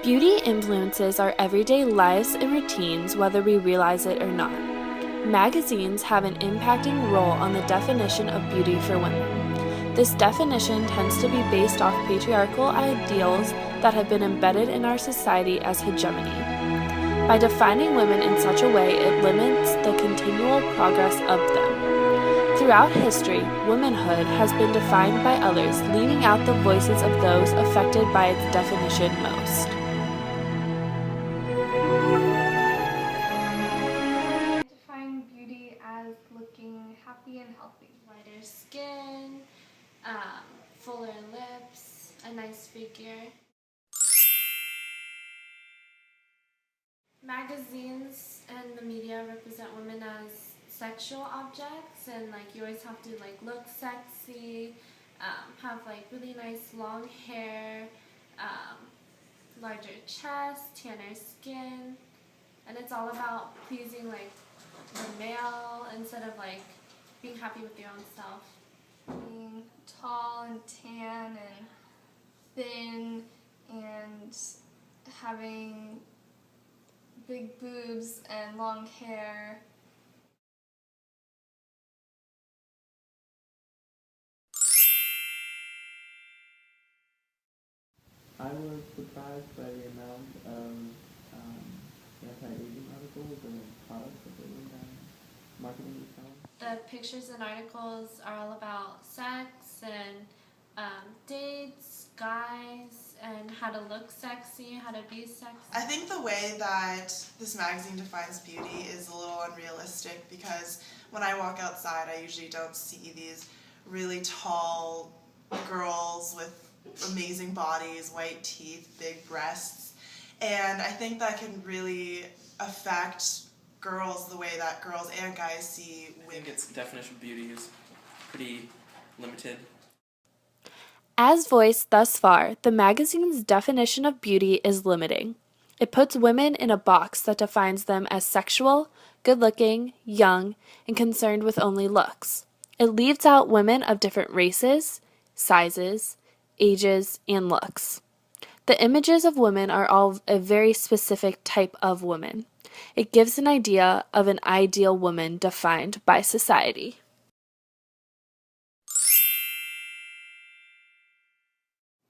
Beauty influences our everyday lives and routines whether we realize it or not. Magazines have an impacting role on the definition of beauty for women. This definition tends to be based off patriarchal ideals that have been embedded in our society as hegemony. By defining women in such a way, it limits the continual progress of them. Throughout history, womanhood has been defined by others, leaving out the voices of those affected by its definition most. I define beauty as looking happy and healthy. Lighter skin, fuller lips, a nice figure. Magazines and the media represent women as sexual objects, and you always have to look sexy, have really nice long hair, larger chest, tanner skin, and it's all about pleasing the male instead of being happy with your own self. Being tall and tan and thin and having big boobs and long hair. I was surprised by the amount of anti-aging articles and products that they were marketing and selling. The pictures and articles are all about sex and dates, guys, and how to look sexy, how to be sexy. I think the way that this magazine defines beauty is a little unrealistic because when I walk outside, I usually don't see these really tall girls with amazing bodies, white teeth, big breasts, and I think that can really affect girls the way that girls and guys see women. I think its definition of beauty is pretty limited. As voiced thus far, the magazine's definition of beauty is limiting. It puts women in a box that defines them as sexual, good-looking, young, and concerned with only looks. It leaves out women of different races, sizes, ages, and looks. The images of women are all a very specific type of woman. It gives an idea of an ideal woman defined by society.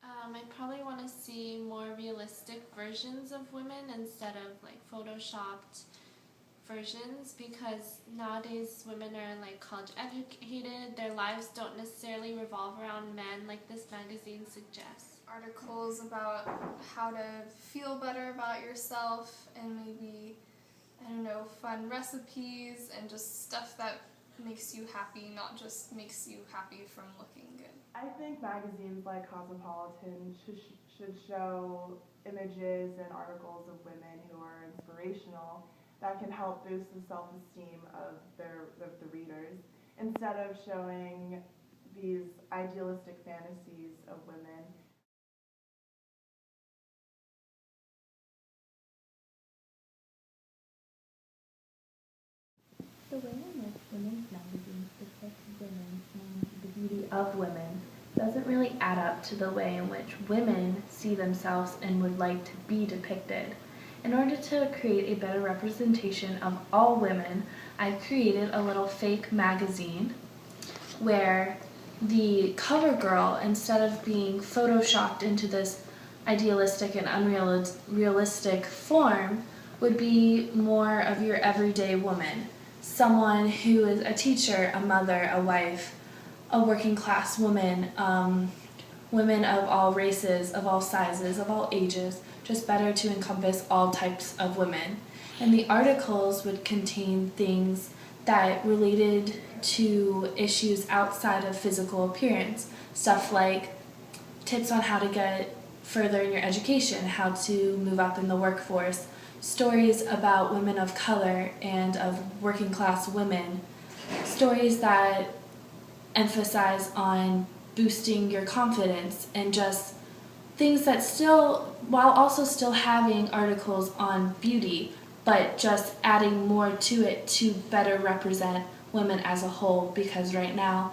I probably want to see more realistic versions of women instead of photoshopped versions, because nowadays women are college educated, their lives don't necessarily revolve around men like this magazine suggests. Articles about how to feel better about yourself and maybe, fun recipes and just stuff that makes you happy, not just makes you happy from looking good. I think magazines like Cosmopolitan should show images and articles of women who are inspirational that can help boost the self-esteem of the readers, instead of showing these idealistic fantasies of women. The way in which women's magazines depict women and the beauty of women doesn't really add up to the way in which women see themselves and would like to be depicted. In order to create a better representation of all women, I created a little fake magazine where the cover girl, instead of being photoshopped into this idealistic and unrealistic form, would be more of your everyday woman. Someone who is a teacher, a mother, a wife, a working class woman, women of all races, of all sizes, of all ages, just better to encompass all types of women. And the articles would contain things that related to issues outside of physical appearance, stuff like tips on how to get further in your education, how to move up in the workforce, stories about women of color and of working class women, stories that emphasize on boosting your confidence, and just things that still, while also still having articles on beauty, but just adding more to it to better represent women as a whole, because right now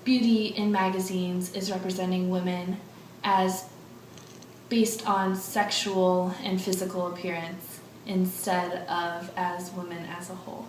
beauty in magazines is representing women as based on sexual and physical appearance instead of as women as a whole.